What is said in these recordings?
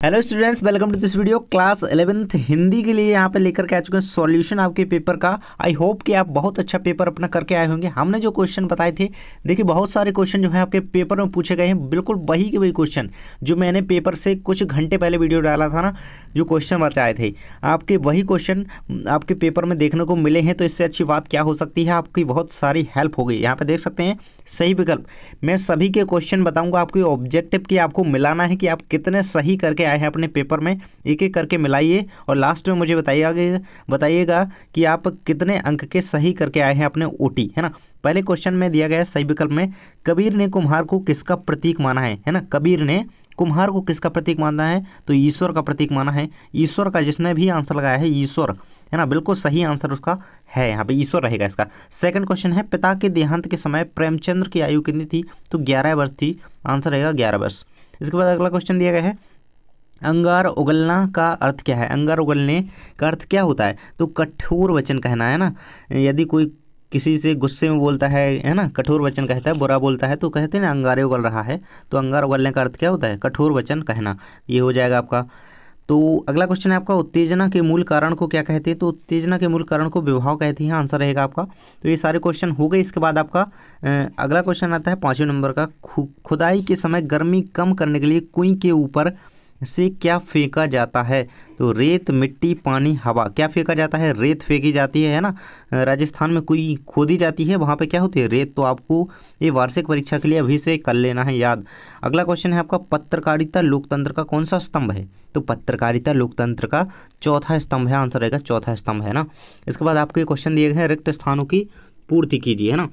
Hello students, welcome to this video. Class 11th Hindi के लिए यहाँ पे लेकर के आ चुके हैं सॉल्यूशन आपके पेपर का। आई होप कि आप बहुत अच्छा पेपर अपना करके आए होंगे। हमने जो क्वेश्चन बताए थे, देखिए बहुत सारे क्वेश्चन जो है आपके पेपर में पूछे गए हैं, बिल्कुल वही के वही क्वेश्चन जो मैंने पेपर से कुछ घंटे पहले वीडियो डाला था ना, जो क्वेश्चन बताए थे आपके वही क्वेश्चन आपके पेपर में देखने को मिले हैं। तो इससे अच्छी बात क्या हो सकती है, आपकी बहुत सारी हेल्प हो गई। यहाँ पर देख सकते हैं सही विकल्प। मैं सभी के क्वेश्चन बताऊँगा, आपके ऑब्जेक्टिव की आपको मिलाना है कि आप कितने सही करके आए हैं अपने पेपर में। एक एक करके मिलाइए और लास्ट में मुझे बताइएगा कि आप कितने अंक के सही करके आए हैं अपने ओटी, है ना। पहले क्वेश्चन में दिया गया है सही विकल्प में, कबीर ने कुम्हार को किसका प्रतीक माना है ना। कबीर ने कुम्हार को किसका प्रतीक माना है, तो ईश्वर का प्रतीक माना है। ईश्वर का जिसने भी आंसर लगाया है ईश्वर, है ना, बिल्कुल सही आंसर उसका है, यहाँ पे ईश्वर रहेगा इसका। सेकंड क्वेश्चन है, पिता के देहांत के समय प्रेमचंद्र की आयु कितनी थी, तो 11 वर्ष थी। आंसर रहेगा 11 वर्ष। इसके बाद अगला क्वेश्चन दिया गया है, अंगार उगलना का अर्थ क्या है। अंगार उगलने का अर्थ क्या होता है, तो कठोर वचन कहना, है ना। यदि कोई किसी से गुस्से में बोलता है ना, कठोर वचन कहता है, बुरा बोलता है, तो कहते हैं ना अंगारे उगल रहा है। तो अंगार उगलने का अर्थ क्या होता है, कठोर वचन कहना। ये हो जाएगा आपका। तो अगला क्वेश्चन है आपका, उत्तेजना के मूल कारण को क्या कहते हैं, तो उत्तेजना के मूल कारण को विभाव कहते हैं। आंसर रहेगा आपका। तो ये सारे क्वेश्चन हो गए। इसके बाद आपका अगला क्वेश्चन आता है 5वें नंबर का, खुदाई के समय गर्मी कम करने के लिए कुएं के ऊपर से क्या फेंका जाता है, तो रेत, मिट्टी, पानी, हवा। क्या फेंका जाता है, रेत फेंकी जाती है ना। राजस्थान में कोई खोदी जाती है, वहाँ पे क्या होती है, रेत। तो आपको ये वार्षिक परीक्षा के लिए अभी से कर लेना है याद। अगला क्वेश्चन है आपका, पत्रकारिता लोकतंत्र का कौन सा स्तंभ है, तो पत्रकारिता लोकतंत्र का चौथा स्तंभ है। आंसर रहेगा चौथा स्तंभ, है ना। इसके बाद आपके क्वेश्चन दिए गए हैं, रिक्त स्थानों की पूर्ति कीजिए, है ना।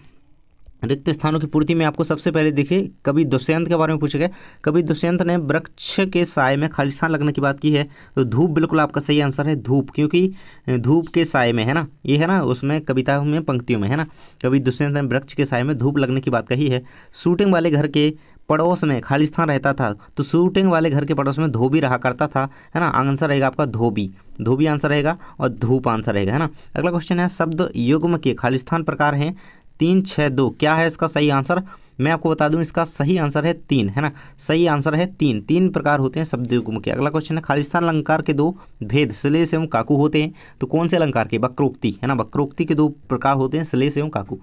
रिक्त स्थानों की पूर्ति में आपको सबसे पहले देखिए कवि दुष्यंत के बारे में पूछा गया। कवि दुष्यंत ने वृक्ष के साए में खालिस्तान लगने की बात की है, तो धूप बिल्कुल आपका सही आंसर है, धूप। क्योंकि धूप के साए में, है ना, ये है ना उसमें कविता में पंक्तियों में, है ना, कवि दुष्यंत ने वृक्ष के साए में धूप लगने की बात कही है। शूटिंग वाले घर के पड़ोस में खालिस्तान रहता था, तो शूटिंग वाले घर के पड़ोस में धोबी रहा करता था, है ना। आंसर रहेगा आपका धोबी। धोबी आंसर रहेगा और धूप आंसर रहेगा, है ना। अगला क्वेश्चन है, शब्द युग्म के खालिस्तान प्रकार हैं 3, 6, 2। क्या है इसका सही आंसर, मैं आपको बता दूं, इसका सही आंसर है 3, है ना। सही आंसर है 3। 3 प्रकार होते हैं शब्द युग्म के। अगला क्वेश्चन है, खालिस्तान अलंकार के 2 भेद श्लेष एवं काकू होते हैं, तो कौन से अलंकार के, वक्रोक्ति, है ना। वक्रोक्ति के 2 प्रकार होते हैं, श्लेष एवं काकू।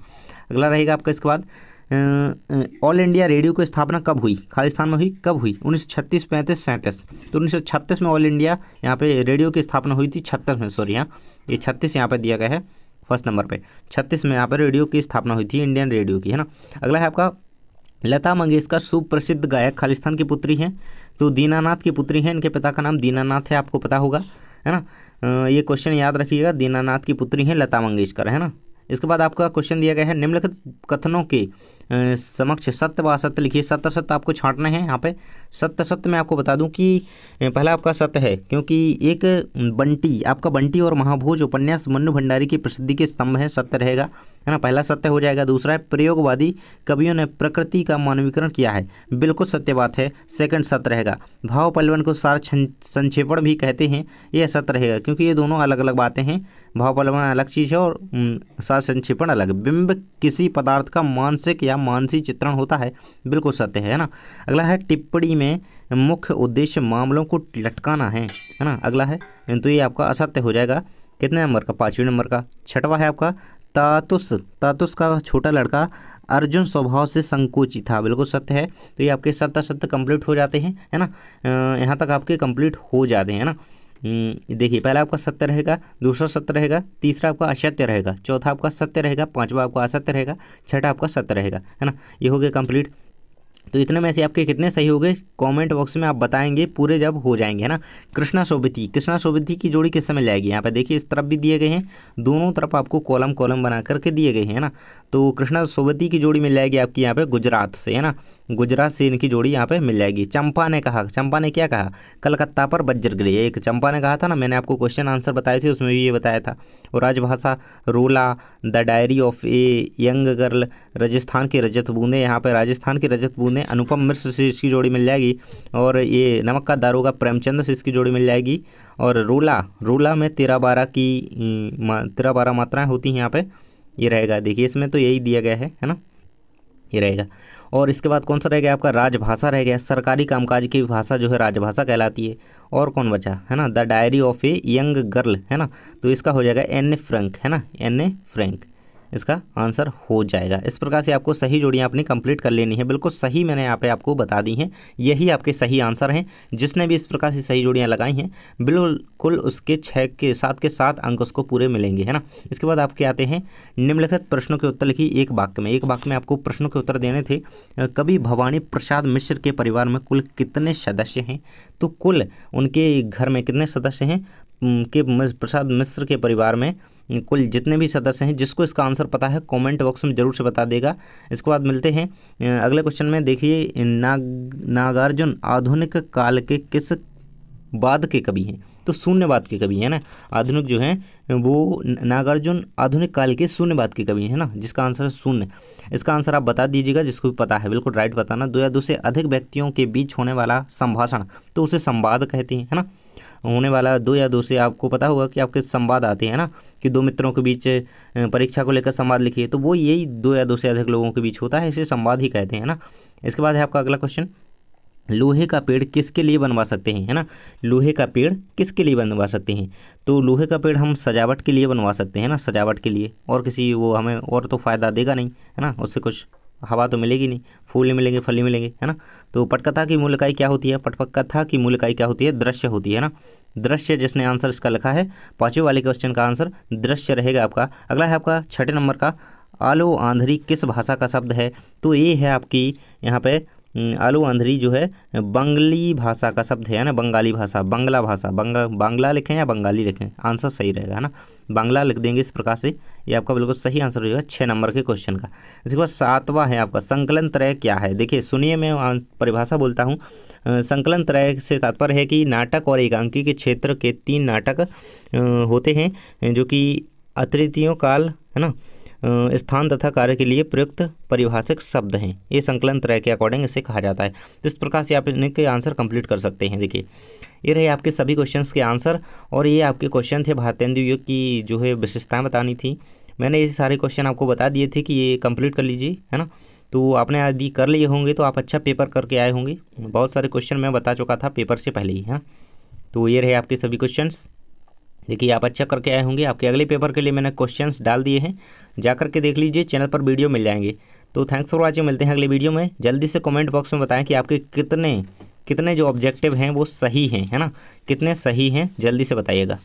अगला रहेगा आपका इसके बाद, ऑल इंडिया रेडियो की स्थापना कब हुई, खालिस्तान में हुई, कब हुई, 1936, 35, 37। तो 1936 में ऑल इंडिया यहाँ पे रेडियो की स्थापना हुई थी। 36 में, सॉरी, हाँ ये 36 यहाँ पे दिया गया है फर्स्ट नंबर पे। 36 में यहाँ पर रेडियो की स्थापना हुई थी, इंडियन रेडियो की, है ना। अगला है आपका, लता मंगेशकर सुप्रसिद्ध गायक खालिस्तान की पुत्री हैं, तो दीनानाथ की पुत्री हैं। इनके पिता का नाम दीनानाथ है, आपको पता होगा, है ना। ये क्वेश्चन याद रखिएगा, दीनानाथ की पुत्री हैं लता मंगेशकर, है ना। इसके बाद आपका क्वेश्चन दिया गया है, निम्नलिखित कथनों के समक्ष सत्य व असत्य लिखिए। सत्य सत्य आपको छांटना है यहाँ पे। सत्य सत्य मैं आपको बता दूं कि पहला आपका सत्य है, क्योंकि एक बंटी, आपका बंटी और महाभोज उपन्यास मन्नू भंडारी की प्रसिद्धि के स्तंभ है, सत्य रहेगा, है ना। पहला सत्य हो जाएगा। दूसरा है, प्रयोगवादी कवियों ने प्रकृति का मानवीकरण किया है, बिल्कुल सत्य बात है, सेकंड सत्य रहेगा। भाव पल्लवन को सार संक्षेपण भी कहते हैं, यह सत्य रहेगा, क्योंकि ये दोनों अलग अलग बातें हैं। भाव पल्लवन अलग चीज़ है और सार संक्षेपण अलग। बिंब किसी पदार्थ का मानसिक या मानसी चित्रण होता है, बिल्कुल सत्य है ना। अगला है, टिप्पणी में मुख्य उद्देश्य मामलों को लटकाना है ना। अगला है, तो ये आपका असत्य हो जाएगा। कितने नंबर का, 5वें नंबर का। छठवां है आपका, तातुस, तातुस का छोटा लड़का अर्जुन स्वभाव से संकोची था, बिल्कुल सत्य है। तो ये आपके सत्य सत्य कंप्लीट हो जाते हैं, है ना। यहाँ तक आपके कंप्लीट हो जाते हैं ना। देखिए, पहला आपका सत्य रहेगा, दूसरा सत्य रहेगा, तीसरा आपका असत्य रहेगा, चौथा आपका सत्य रहेगा, पांचवा आपका असत्य रहेगा, छठा आपका सत्य रहेगा, है ना। ये हो गया कंप्लीट। तो इतने में से आपके कितने सही हो गए, कमेंट बॉक्स में आप बताएंगे पूरे जब हो जाएंगे, है ना। कृष्णा सोबती, कृष्णा सोबती की जोड़ी किस समय लाएगी, यहाँ पे देखिए इस तरफ भी दिए गए हैं, दोनों तरफ आपको कॉलम कॉलम बना करके दिए गए हैं, ना। तो कृष्णा सोबती की जोड़ी मिल जाएगी आपकी यहाँ पे गुजरात से, है ना। गुजरात से इनकी जोड़ी यहाँ पे मिल जाएगी। चंपा ने कहा, चंपा ने क्या कहा, कलकत्ता पर वज्र गिरे, एक चंपा ने कहा था ना, मैंने आपको क्वेश्चन आंसर बताए थे, उसमें भी ये बताया था। और राजभाषा रोला, the diary of a young girl, Rajasthan की रजत बूंदे, यहाँ पे राजस्थान की रजत बूंदे अनुपम मिश्र से इसकी जोड़ी मिल जाएगी। और ये नमक का दारोगा प्रेमचंद से इसकी जोड़ी मिल जाएगी। और रोला, रोला में 13-12 की 13-12 मात्राएं होती हैं यहाँ पे, ये रहेगा। देखिए इसमें तो यही दिया गया है ना। ये रहेगा। और इसके बाद कौन सा रह गया आपका, राजभाषा रह गया, सरकारी कामकाज की भाषा जो है राजभाषा कहलाती है। और कौन बचा है ना, the diary of a young girl है ना, तो इसका हो जाएगा एन ए फ्रैंक है ना, एन ए फ्रैंक इसका आंसर हो जाएगा। इस प्रकार से आपको सही जोड़ियाँ अपनी कंप्लीट कर लेनी है, बिल्कुल सही मैंने यहाँ पे आपको बता दी हैं, यही आपके सही आंसर हैं। जिसने भी इस प्रकार से सही जोड़ियाँ लगाई हैं बिल्कुल उसके 6 के 7 के 7 अंक उसको पूरे मिलेंगे है ना। इसके बाद आपके आते हैं निम्नलिखित प्रश्नों के उत्तर लिखिए एक वाक्य में। एक वाक्य में आपको प्रश्नों के उत्तर देने थे। कवि भवानी प्रसाद मिश्र के परिवार में कुल कितने सदस्य हैं, तो कुल उनके घर में कितने सदस्य हैं कि प्रसाद मिश्र के परिवार में कुल जितने भी सदस्य हैं। जिसको इसका आंसर पता है कमेंट बॉक्स में जरूर से बता देगा। इसके बाद मिलते हैं अगले क्वेश्चन में। देखिए नागार्जुन आधुनिक काल के किस बाद के कवि हैं, तो शून्यवाद के कवि है ना। आधुनिक जो हैं वो नागार्जुन आधुनिक काल के शून्यवाद के कवि है ना, जिसका आंसर है शून्य। इसका आंसर आप बता दीजिएगा जिसको भी पता है, बिल्कुल राइट बताना। 2 या 2 से अधिक व्यक्तियों के बीच होने वाला संभाषण तो उसे संवाद कहते हैं है ना। होने वाला 2 या 2 से आपको पता होगा कि आपके संवाद आते हैं ना, कि 2 मित्रों के बीच परीक्षा को लेकर संवाद लिखिए, तो वो यही 2 या 2 से अधिक लोगों के बीच होता है, इसे संवाद ही कहते हैं ना। इसके बाद है आपका अगला क्वेश्चन, लोहे का पेड़ किसके लिए बनवा सकते हैं है ना। लोहे का पेड़ किसके लिए बनवा सकते हैं, तो लोहे का पेड़ हम सजावट के लिए बनवा सकते हैं ना, सजावट के लिए। और किसी वो हमें और तो फ़ायदा देगा नहीं है ना, उससे कुछ हवा तो मिलेगी नहीं, फूल नहीं मिलेंगे, फल नहीं मिलेंगे है ना। तो पटकथा की मूल इकाई क्या होती है, पटकथा की मूल इकाई क्या होती है, दृश्य होती है ना। दृश्य जिसने आंसर इसका लिखा है 5वें वाले क्वेश्चन का आंसर दृश्य रहेगा आपका। अगला है आपका 6 नंबर का, आलो आंधरी किस भाषा का शब्द है, तो ये है आपकी यहाँ पे आलू आंधरी जो है बंगाली भाषा का शब्द है ना, बंगाली भाषा, बंगला भाषा, बांग्ला लिखें या बंगाली लिखें, आंसर सही रहेगा है ना। बांग्ला लिख देंगे इस प्रकार से, ये आपका बिल्कुल सही आंसर हो जाएगा 6 नंबर के क्वेश्चन का। इसके बाद 7वां है आपका, संकलन त्रय क्या है। देखिए सुनिए, मैं परिभाषा बोलता हूँ। संकलन त्रय से तात्पर्य है कि नाटक और एकांकी के क्षेत्र के 3 नाटक होते हैं जो कि अतृतीयों काल है ना, स्थान तथा कार्य के लिए प्रयुक्त परिभाषिक शब्द हैं। ये संकलन त्रय के अकॉर्डिंग इसे कहा जाता है। तो इस प्रकार से आप इनके आंसर कंप्लीट कर सकते हैं। देखिए ये रहे आपके सभी क्वेश्चंस के आंसर, और ये आपके क्वेश्चन थे भारतेंदु युग की जो है विशेषताएं बतानी थी। मैंने ये सारे क्वेश्चन आपको बता दिए थे कि ये कंप्लीट कर लीजिए है ना। तो आपने यदि कर लिए होंगे तो आप अच्छा पेपर करके आए होंगे। बहुत सारे क्वेश्चन मैं बता चुका था पेपर से पहले ही है ना। तो ये रहे आपके सभी क्वेश्चंस। देखिए आप अच्छा करके आए होंगे। आपके अगले पेपर के लिए मैंने क्वेश्चंस डाल दिए हैं, जा करके देख लीजिए, चैनल पर वीडियो मिल जाएंगे। तो थैंक्स फॉर वॉचिंग, मिलते हैं अगले वीडियो में। जल्दी से कमेंट बॉक्स में बताएं कि आपके कितने जो ऑब्जेक्टिव हैं वो सही हैं है ना, कितने सही हैं, जल्दी से बताइएगा।